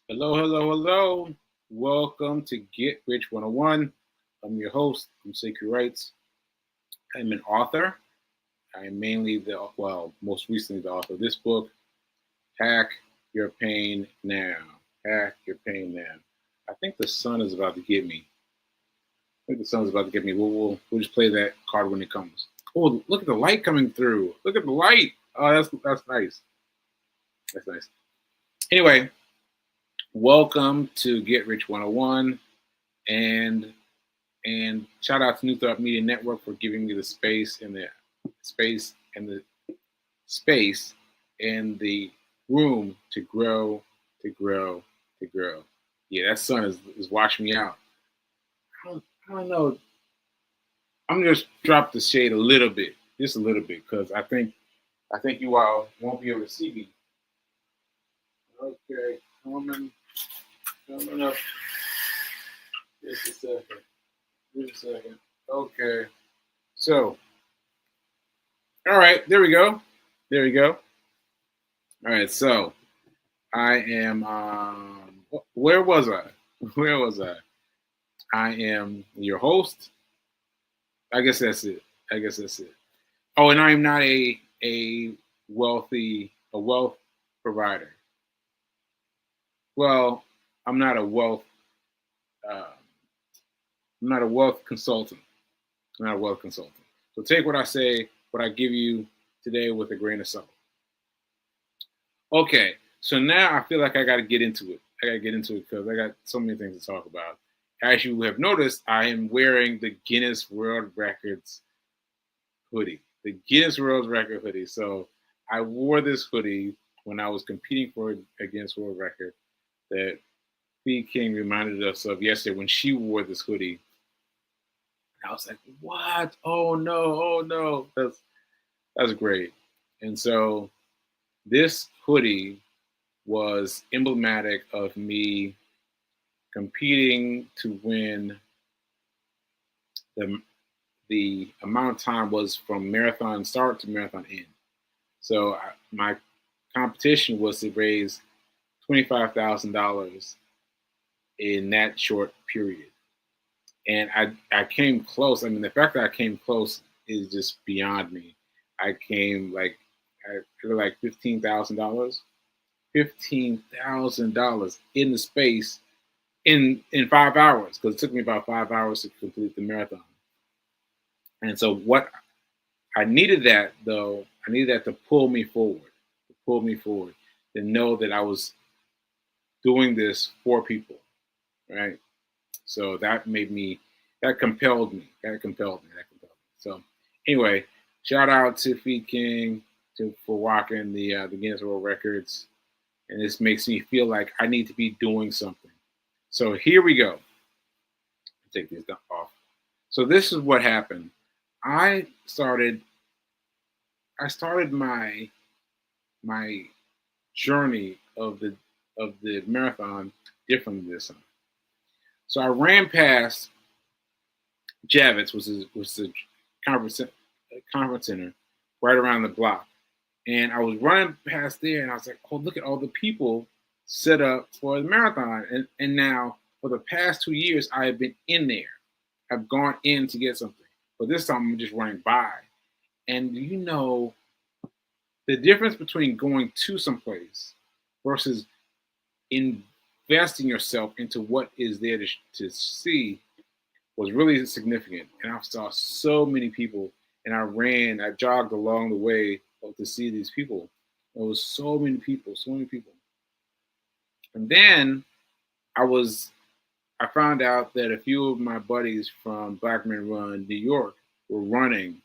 Hello, hello, hello. Welcome to Get Rich 101. I'm your host. I'm Sekou Writes. I'm an author. I am mainly most recently the author of this book, Hack Your Pain Now. Hack Your Pain Now. I think the sun is about to get me. We'll just play that card when it comes. Oh, look at the light coming through. Look at the light. Oh, that's nice. That's nice. Anyway, welcome to Get Rich 101. And shout out to New Thought Media Network for giving me the space and the room to grow, to grow, to grow. Yeah, that sun is washing me out. I don't know. I'm gonna just drop the shade a little bit, just a little bit, because I think you all won't be able to see me. Okay, coming up. Just a second. Just a second. Okay. So, all right, there we go. There we go. All right, so I am. Where was I? Where was I? I am your host. I guess that's it. I guess that's it. Oh, and I am not a wealth provider. Well, I'm not a wealth. Uh, I'm not a wealth consultant. I'm not a wealth consultant. So take what I say, what I give you today, with a grain of salt. Okay, so now I feel like I got to get into it. I got to get into it because I got so many things to talk about. As you have noticed, I am wearing the Guinness World Records hoodie, the Guinness World Record hoodie. So I wore this hoodie when I was competing for a Guinness World Record that Fee King reminded us of yesterday when she wore this hoodie. I was like, "What? Oh no! Oh no!" That's great. And so this hoodie was emblematic of me competing to win the the amount of time was from marathon start to marathon end. So my competition was to raise $25,000 in that short period, and I came close. I mean, the fact that I came close is just beyond me. I came I feel like $15,000, $15,000 in the space in 5 hours, because it took me about 5 hours to complete the marathon. And so what I needed that though, I needed that to pull me forward, to know that I was doing this for people, right? So that compelled me, that compelled me. So anyway, shout out to Feed King for walking the Guinness World Records, and this makes me feel like I need to be doing something. So here we go. Take these off. So this is what happened. I started I started my journey of the marathon differently this time. So I ran past Javits, was the conference conference center right around the block, and I was running past there, and I was like, "Oh, look at all the people set up for the marathon!" And now for the past 2 years, I have been in there. I've gone in to get something, but this time I'm just running by. And you know the difference between going to someplace versus investing yourself into what is there to see was really significant. And I saw so many people, and I jogged along the way to see these people. There was so many people, so many people. And then I was, I found out that a few of my buddies from Black Men Run New York were running,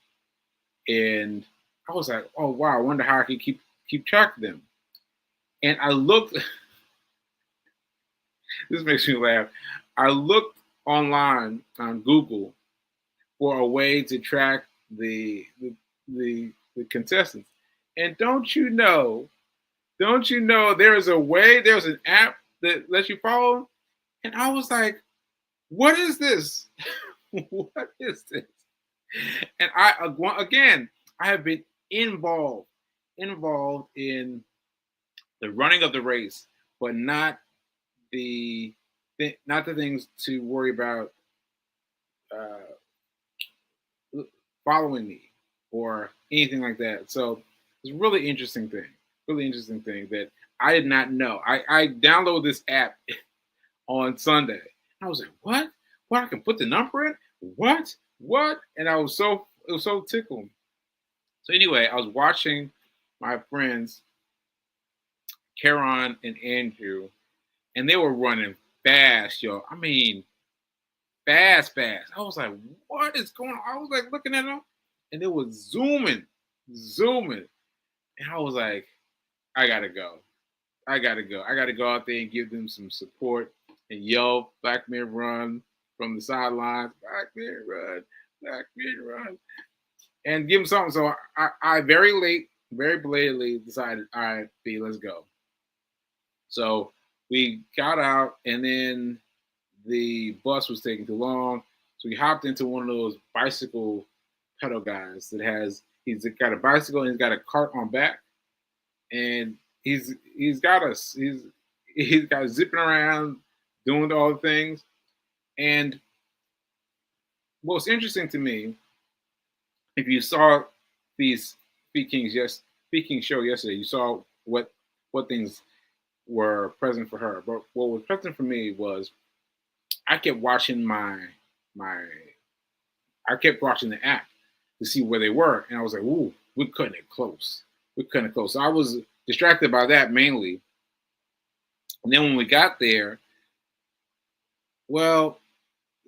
and I was like, oh wow, I wonder how I can keep track of them. And I looked. This makes me laugh. I looked online on Google for a way to track the contestants. And don't you know there's a way, there's an app that lets you follow? And I was like, what is this? What is this? And again, I have been involved in the running of the race, but not the not the things to worry about uh, following me or anything like that. So it's a really interesting thing that I did not know. I downloaded this app on Sunday. I was like, what? What? I can put the number in? What? What? And it was so tickled. So anyway, I was watching my friends, Karon and Andrew, and they were running fast, yo. I mean, fast, fast. I was like, what is going on? I was like looking at them, and it was zooming. And I was like, I gotta go. I gotta go. I gotta go out there and give them some support and yell, Black men run from the sidelines, Black men run, Black men run. And give them something. So I very late, very belatedly decided, all right, B, let's go. So we got out, and then the bus was taking too long. So we hopped into one of those bicycle pedal guys that he's got a bicycle and he's got a cart on back, and he's got us he's got zipping around doing all the things. And what's interesting to me, if you saw these Speaking show yesterday, you saw what things were present for her. But what was present for me was I kept watching my I kept watching the app to see where they were, and I was like, "Ooh, we're cutting it close. We're cutting it close." So I was distracted by that mainly. And then when we got there, well,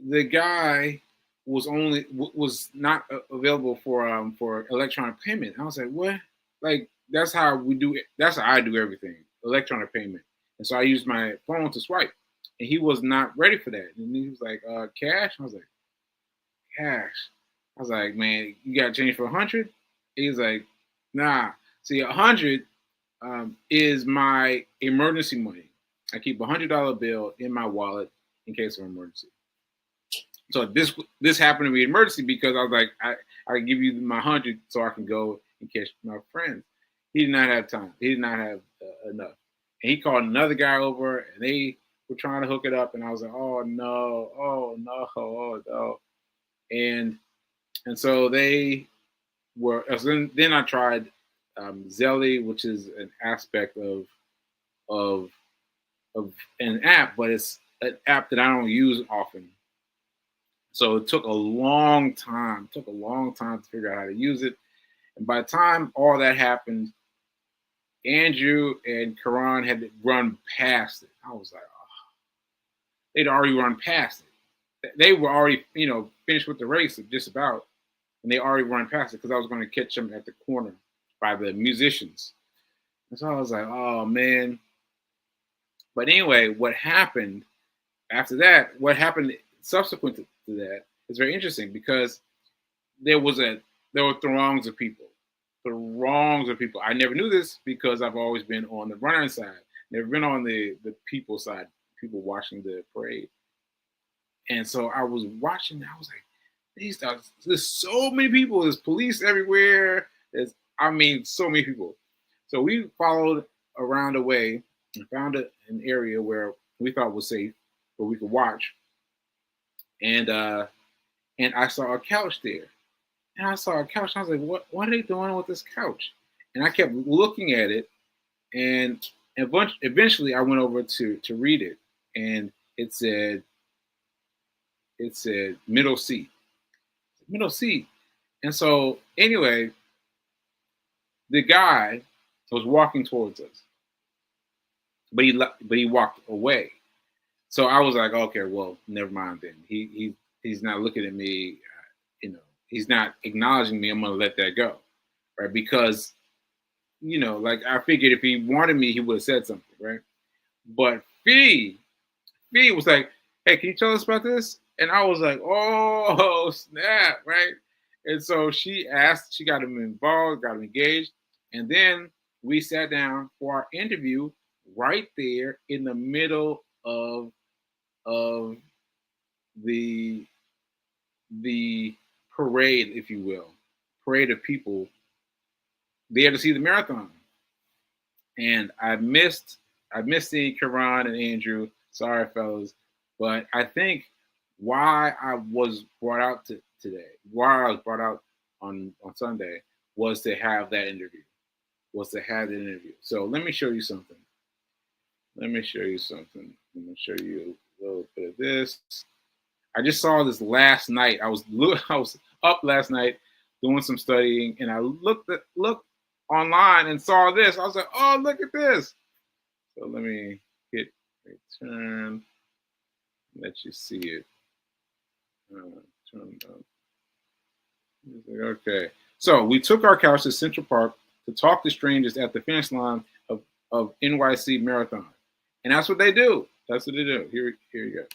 the guy was not available for electronic payment. I was like, "What?" Like that's how we do it. That's how I do everything, electronic payment. And so I used my phone to swipe, and he was not ready for that. And he was like, "Cash." I was like, "Cash." I was like, "Man, you got change for 100?" He was like, "Nah. See, 100 is my emergency money. I keep $100 bill in my wallet in case of emergency." So this happened to be an emergency because I was like, I give you my 100 so I can go and catch my friends. He did not have time. He did not have enough. And he called another guy over, and they were trying to hook it up. And I was like, oh no, oh no, oh no. And so they were. So then I tried Zelly, which is an aspect of of an app, but it's an app that I don't use often. So it took a long time. Took a long time to figure out how to use it. And by the time all that happened, Andrew and Karan had run past it. I was like, oh, they'd already run past it. They were already, finished with the race just about, and they already run past it because I was going to catch them at the corner by the musicians. And so I was like, oh man. But anyway, what happened after that? What happened subsequent to that is very interesting because there was there were throngs of people. Throngs of people. I never knew this because I've always been on the runner side, never been on the people side, people watching the parade. And so I was watching, I was like, there's so many people, there's police everywhere. So many people. So we followed around the way and found an area where we thought was safe, where we could watch. And I saw a couch there. And I saw a couch. And I was like, what are they doing with this couch? And I kept looking at it. And eventually I went over to read it. And it said middle seat. Middle seat. And so anyway, the guy was walking towards us. But he walked away. So I was like, okay, well, never mind then. He's not looking at me, he's not acknowledging me. I'm gonna let that go, right? Because like I figured if he wanted me, he would have said something, right? But Fee was like, hey, can you tell us about this? And I was like, oh snap, right? And so she got him involved, got him engaged, and then we sat down for our interview right there in the middle of the parade, if you will, parade of people there to see the marathon. And I missed seeing Karan and Andrew. Sorry, fellas. But I think why I was brought out today, why I was brought out on Sunday, was to have that interview. Was to have that interview. So let me show you something. Let me show you something. Let me show you a little bit of this. I just saw this last night. I was up last night doing some studying, and I looked online and saw this. I was like, "Oh, look at this!" So let me hit return. Let you see it. Turn up. Okay. So we took our couch to Central Park to talk to strangers at the finish line of NYC Marathon, and that's what they do. That's what they do. Here you go.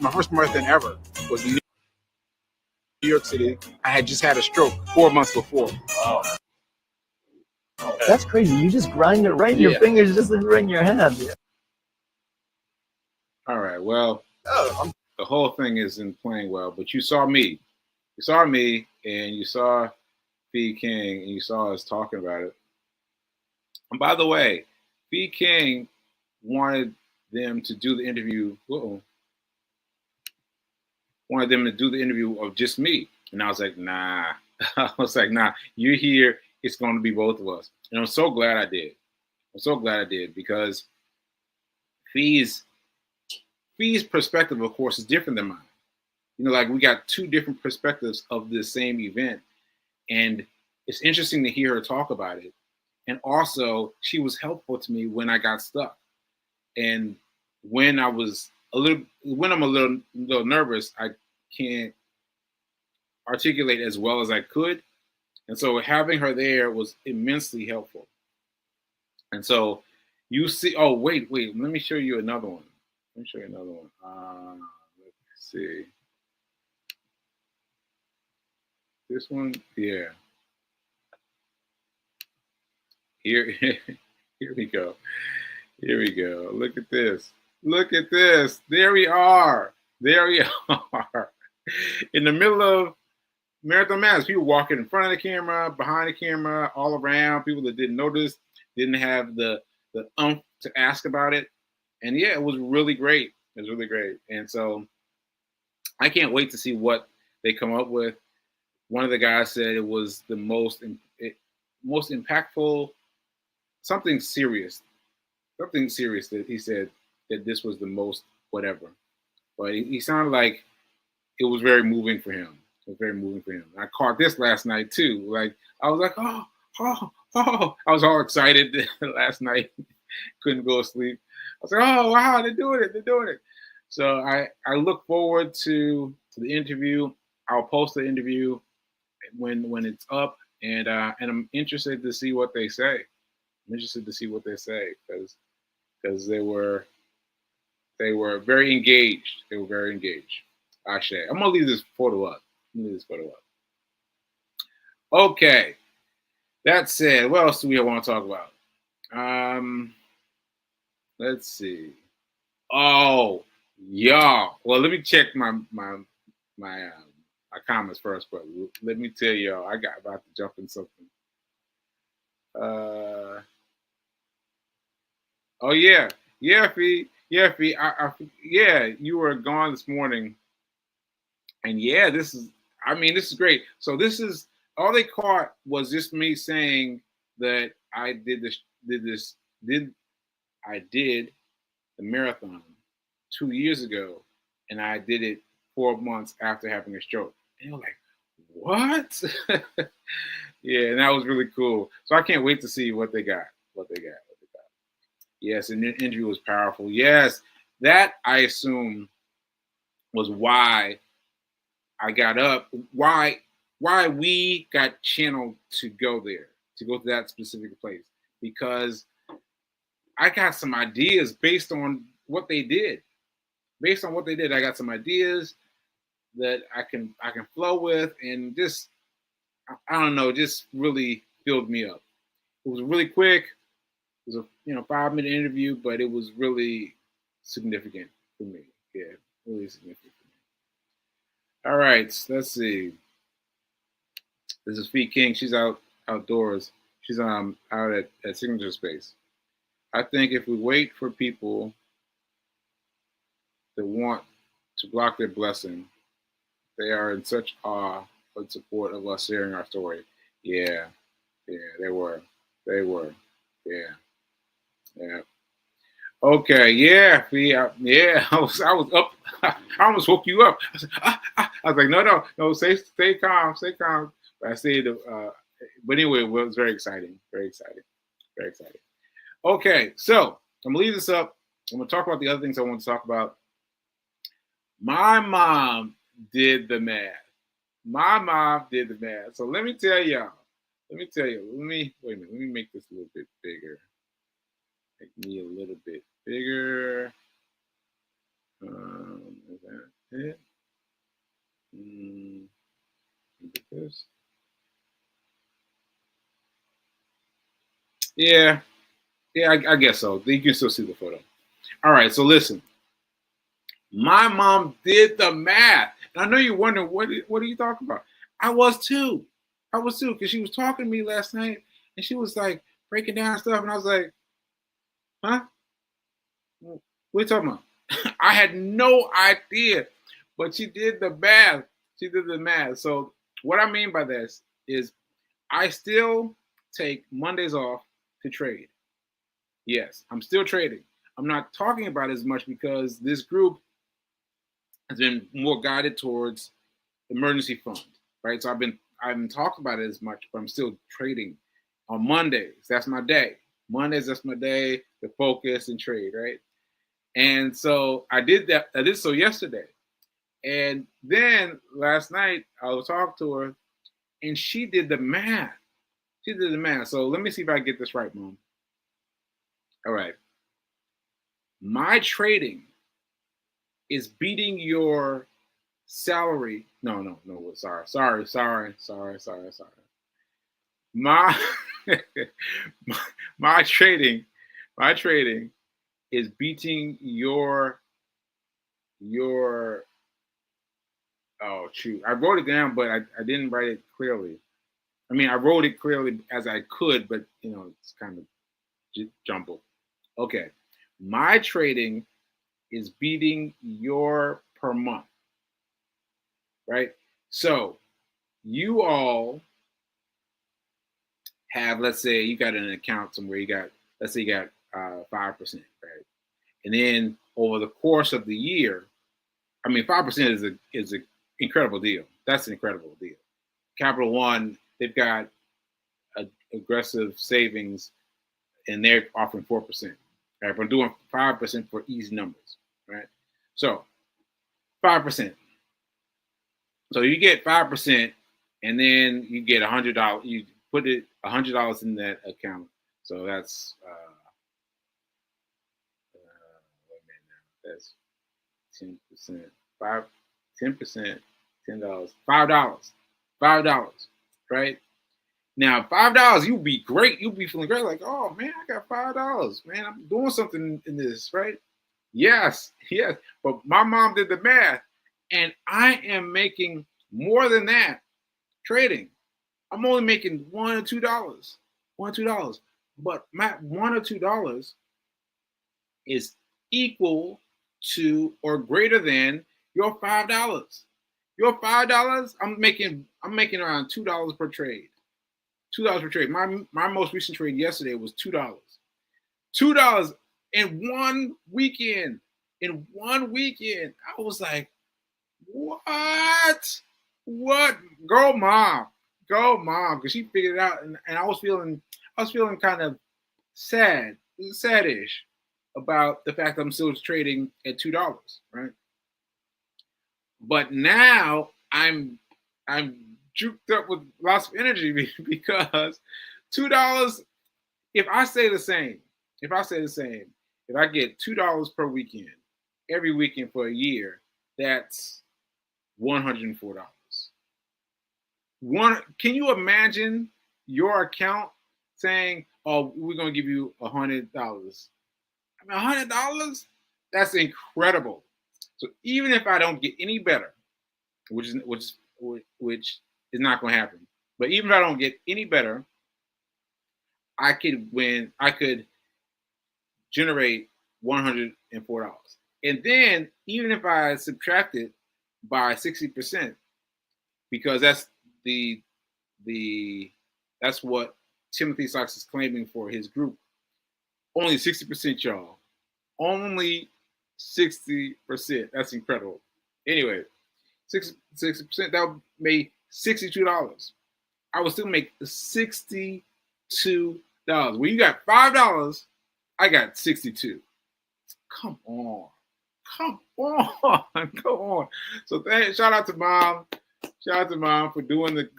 My first marathon ever was in New York City. I had just had a stroke 4 months before. Oh. That's crazy. You just grind it right in your fingers, just right in your hand. Yeah. All right. Well, the whole thing isn't playing well, but you saw me. You saw me, and you saw Fee King, and you saw us talking about it. And by the way, Fee King wanted them to do the interview. Wanted them to do the interview of just me, and I was like, nah. I was like, nah. You're here. It's going to be both of us, and I'm so glad I did. I'm so glad I did, because Fee's perspective, of course, is different than mine. You know, like, we got two different perspectives of the same event, and it's interesting to hear her talk about it. And also, she was helpful to me when I got stuck, and when I'm a little nervous, I can't articulate as well as I could, and so having her there was immensely helpful. And so you see, oh wait, let me show you another one. Let's see. This one, yeah. Here we go. Here we go. Look at this. Look at this. There we are. There we are. In the middle of Marathon Madness, people walking in front of the camera, behind the camera, all around. People that didn't notice, didn't have the to ask about it. And yeah, it was really great. It was really great. And so I can't wait to see what they come up with. One of the guys said it was the most impactful, something serious that he said that this was the most whatever. But he sounded like it was very moving for him. It was very moving for him. I caught this last night too. Like, I was like, oh. I was all excited last night. Couldn't go to sleep. I was like, oh wow, they're doing it. So I look forward to the interview. I'll post the interview when it's up, and I'm interested to see what they say. Because they were very engaged. Ashe. I'm gonna leave this photo up. Okay. That said, what else do we want to talk about? Let's see. Oh, y'all. Well, let me check my comments first, but let me tell y'all, I got about to jump in something. Oh yeah, Fee. Yeah, you were gone this morning, and yeah, this is great. So this is all they caught was just me saying that I did the marathon 2 years ago, and I did it 4 months after having a stroke. And you're like, what? Yeah, and that was really cool. So I can't wait to see what they got. Yes, and the interview was powerful. Yes, that I assume was why I got up. Why we got channeled to go there, to go to that specific place, because I got some ideas based on what they did. I got some ideas that I can flow with, and just I don't know, just really filled me up. It was really quick. It was a 5-minute interview, but it was really significant for me. Yeah, really significant for me. All right, let's see. This is Fee King. She's outdoors. She's out at Signature Space. I think if we wait for people that want to block their blessing, they are in such awe and support of us sharing our story. Yeah, they were. Yeah. Okay, yeah, yeah. I was up. I almost woke you up. I was like, no, stay calm. But I said, but anyway, it was very exciting. Okay, so I'm gonna leave this up. I'm gonna talk about the other things I want to talk about. My mom did the math. So let me tell y'all. Let me wait a minute. Let me make this a little bit bigger. Make me a little bit bigger. Is that it? This. Yeah, I guess so. You can still see the photo. All right, so listen. My mom did the math. And I know you're wondering, what are you talking about? I was too, because she was talking to me last night, and she was like breaking down stuff, and I was like, huh? What are you talking about? I had no idea, but she did the math. So what I mean by this is I still take Mondays off to trade. Yes, I'm still trading. I'm not talking about it as much because this group has been more guided towards emergency fund, right? So I haven't talked about it as much, but I'm still trading on Mondays. That's my day. Mondays, that's my day to focus and trade, right? And so I did that. I did so yesterday. And then last night I was talking to her and she did the math. So let me see if I get this right, Mom. All right. My trading is beating your salary. No. Sorry. My my trading is beating your oh shoot. I wrote it down, but I didn't write it clearly. I mean, I wrote it clearly as I could, but it's kind of jumbled. Okay. My trading is beating your per month. Right? So you all have, let's say you got an account somewhere, let's say you got 5%, right? And then over the course of the year, I mean, 5% is an incredible deal. That's an incredible deal. Capital One, they've got aggressive savings, and they're offering 4%. Right, we're doing 5% for easy numbers, right? So 5%. So you get 5%, and then you get $100. You put it $100 in that account. So that's wait a minute now. That's 10%. 10%, $10, $5, right? Now $5, you'll be great. You'll be feeling great, like, oh man, I got $5. Man, I'm doing something in this, right? Yes. But my mom did the math, and I am making more than that trading. I'm only making $1 or $2. But my $1 or $2 is equal to or greater than your $5. Your $5, I'm making around $2 per trade. $2 per trade. My most recent trade yesterday was $2. $2 in one weekend. I was like, what? Go mom, because she figured it out, and I was feeling kind of sadish about the fact that I'm still trading at $2, right? But now I'm juked up with lots of energy because $2. If I say the same, if I get $2 per weekend, every weekend for a year, that's $104. Can you imagine your account saying, oh, we're gonna give you $100. I mean, $100? That's incredible. So even if I don't get any better, which is not gonna happen, but even if I don't get any better, I could generate $104. And then even if I subtract it by 60%, because that's what Timothy Socks is claiming for his group. Only 60%, y'all. Only 60%. That's incredible. Anyway, 60%, that would make $62. I would still make $62. When you got $5, I got 62. Come on. Come on. So shout out to Mom. Shout out to Mom for doing the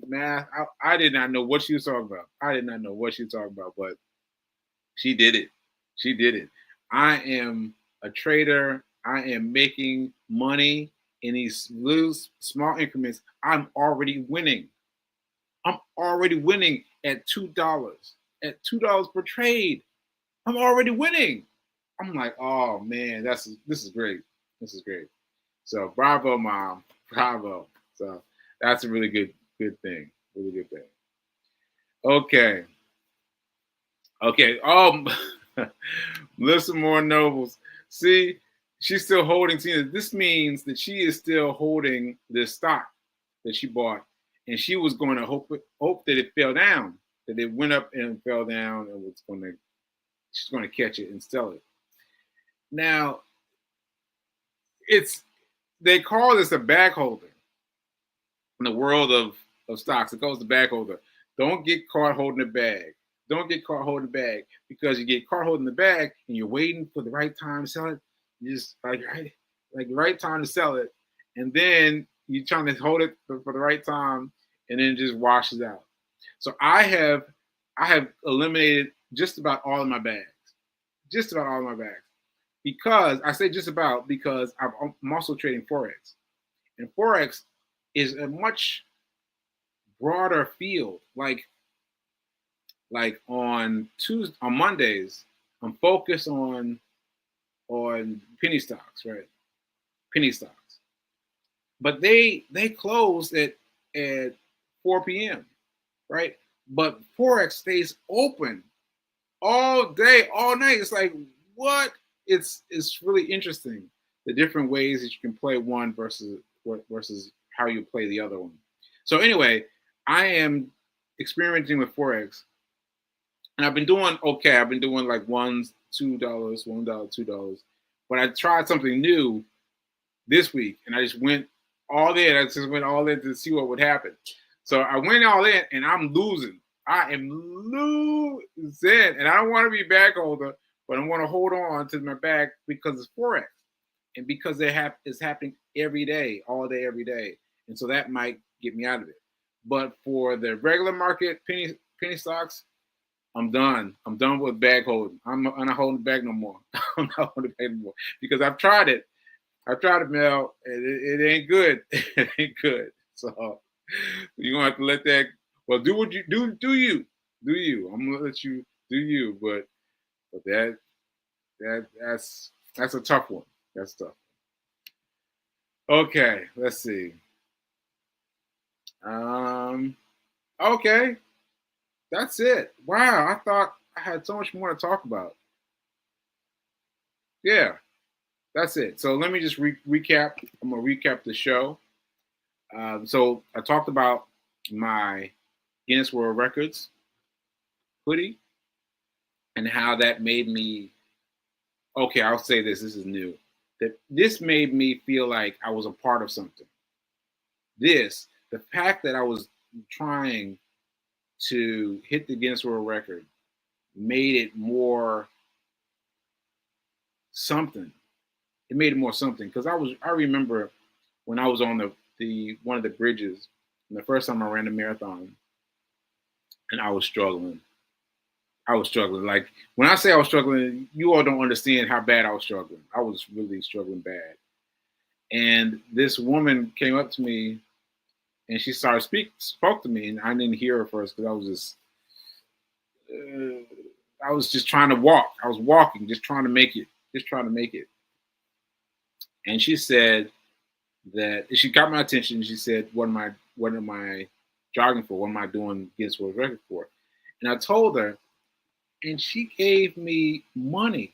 math. I did not know what she was talking about. But she did it. She did it. I am a trader. I am making money in these little small increments. I'm already winning. I'm already winning at $2. At $2 per trade. I'm already winning. I'm like, oh man, this is great. This is great. So bravo, Mom. Bravo. So that's a really good thing. Really good thing. Okay. Melissa Moore Nobles. See, she's still holding. See, this means that she is still holding this stock that she bought, and she was going to hope that it fell down, that it went up and fell down, and she's going to catch it and sell it. Now, they call this a bag holder in the world of stocks. It calls the bag holder. Don't get caught holding the bag. Don't get caught holding the bag, because you get caught holding the bag and you're waiting for the right time to sell it. You just like the right time to sell it, and then you're trying to hold it for the right time, and then it just washes out. So I have eliminated just about all of my bags. Just about all of my bags. Because I say just about, because I'm also trading Forex. And Forex is a much broader field. Like on Mondays, I'm focused on penny stocks, right? Penny stocks. But they close at 4 p.m., right? But Forex stays open all day, all night. It's like, what? It's really interesting, the different ways that you can play one versus how you play the other one. So anyway, I am experimenting with Forex, and I've been doing okay. I've been doing like $1, $2, $1, $2. But I tried something new this week, and I just went all in. I just went all in to see what would happen. So I went all in, and I'm losing. I am losing, and I don't want to be bag holder, but I want to hold on to my bag because it's Forex, and because it's happening every day, all day, every day, and so that might get me out of it. But for the regular market penny stocks, I'm done. I'm done with bag holding. I'm not holding the bag no more. I'm not holding the bag no more, because I've tried it. Mel, and it ain't good. It ain't good. So you're gonna have to let that. Well, do what you do. Do you? I'm gonna let you do you. But that's a tough one. That's tough. Okay, let's see. Okay, that's it. Wow, I thought I had so much more to talk about. Yeah, that's it. So let me just recap. I'm gonna recap the show. So I talked about my Guinness World Records hoodie and how that made me. Okay, I'll say this. This is new. That this made me feel like I was a part of something. The fact that I was trying to hit the Guinness World Record made it more something. It made it more something, because I remember when I was on the one of the bridges, and the first time I ran a marathon, and I was struggling. Like, when I say I was struggling, you all don't understand how bad I was struggling. I was really struggling bad. And this woman came up to me, and she spoke to me, and I didn't hear her first because I was just I was just trying to walk. I was walking, just trying to make it, just trying to make it. And she said that she got my attention. She said, what am I jogging for? What am I doing Guinness World Record for? And I told her, and she gave me money.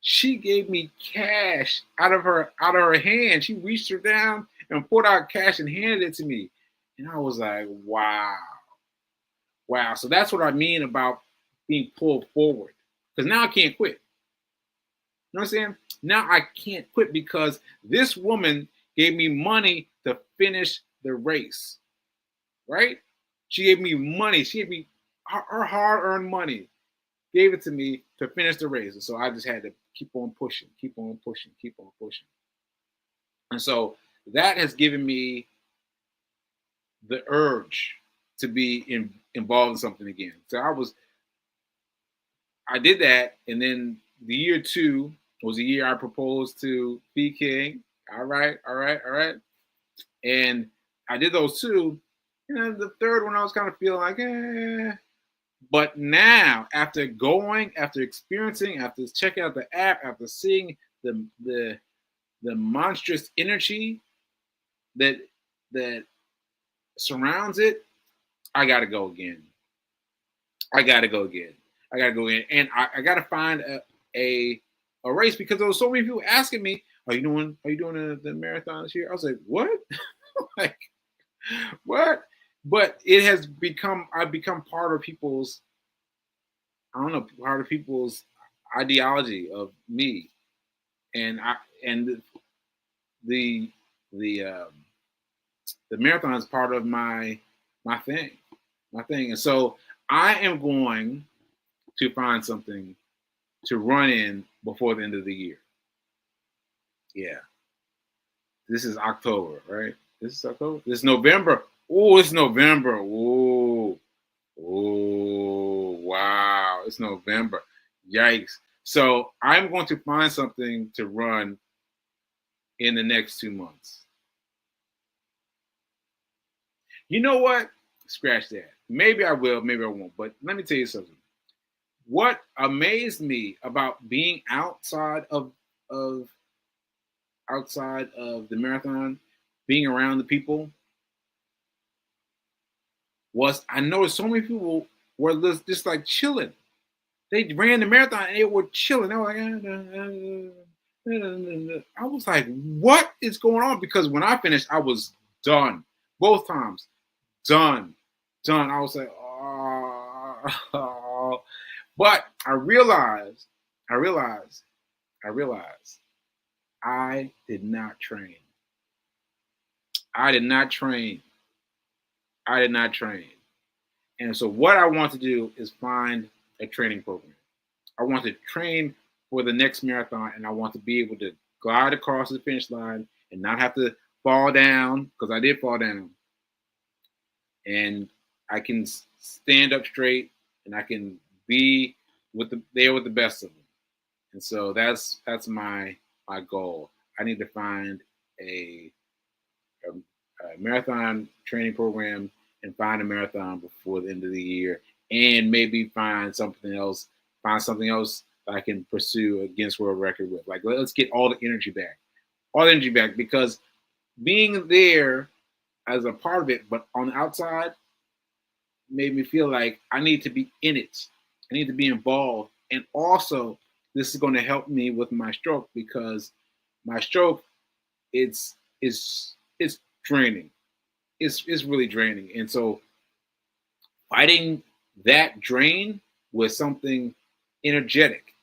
She gave me cash out of her hand. She reached her down and pulled out cash and handed it to me. And I was like, wow. Wow. So that's what I mean about being pulled forward. Because now I can't quit. You know what I'm saying? Now I can't quit because this woman gave me money to finish the race. Right? She gave me money. She gave me her hard-earned money. Gave it to me to finish the race. And so I just had to keep on pushing, keep on pushing, keep on pushing. And so that has given me the urge to be involved in something again. So I did that. And then the year 2 was the year I proposed to B King. All right. And I did those 2. And then the third one, I was kind of feeling like, But now, after experiencing, after checking out the app, after seeing the monstrous energy that surrounds it, I gotta go again. And I gotta find a race because there was so many people asking me, Are you doing the marathon this year? I was like, what? Like, what? But I've become part of people's, part of people's ideology of me, and the marathon is part of my thing, and so I am going to find something to run in before the end of the year. Yeah, this is October, right? This is October. This is November. Oh, it's November. Oh, wow, it's November. Yikes. So I'm going to find something to run in the next 2 months. You know what? Scratch that. Maybe I will, maybe I won't. But let me tell you something. What amazed me about being outside of the marathon, being around the people, was I noticed so many people were just like chilling. They ran the marathon and they were chilling. They were like, I was like, what is going on? Because when I finished, I was done. Both times. Done. I was like, oh. But I realized I did not train. And so what I want to do is find a training program. I want to train for the next marathon, and I want to be able to glide across the finish line and not have to fall down, because I did fall down. And I can stand up straight, and I can be with the best of them. And so that's my goal. I need to find a marathon training program and find a marathon before the end of the year, and maybe find something else that I can pursue a Guinness World Record with. Like, let's get all the energy back, because being there as a part of it, but on the outside, made me feel like I need to be in it. I need to be involved. And also, this is going to help me with my stroke, because my stroke, it's draining. It's really draining. And so fighting that drain with something energetic,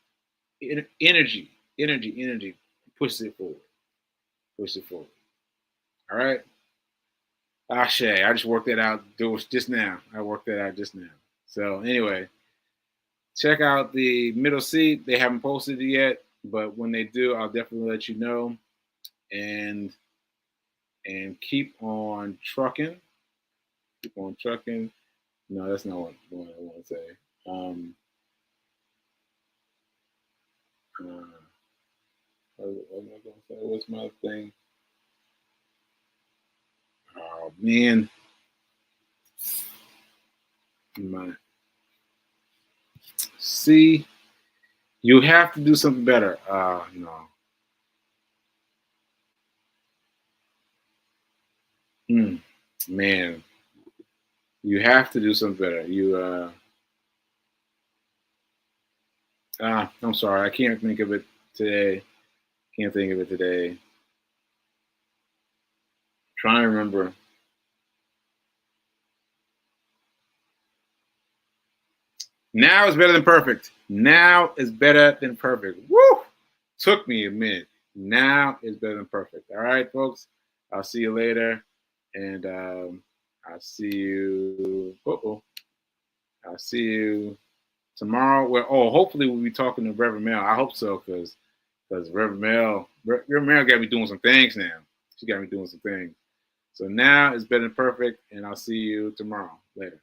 energy, pushes it forward. All right. Shay, I just worked that out just now. So anyway, check out the middle seat. They haven't posted it yet, but when they do, I'll definitely let you know. And keep on trucking. No, that's not what I want to say. What am I going to say? What's my thing? Oh man, see. You have to do something better. No. Man, you have to do something better. I'm sorry, I can't think of it today. Can't think of it today. Trying to remember. Now is better than perfect. Now is better than perfect. Woo! Took me a minute. Now is better than perfect. All right, folks. I'll see you later. And I'll see you. I'll see you tomorrow. Well, hopefully we'll be talking to Reverend Mel. I hope so, because Reverend Mel got me doing some things now. She got me doing some things. So now is better than perfect, and I'll see you tomorrow. Later.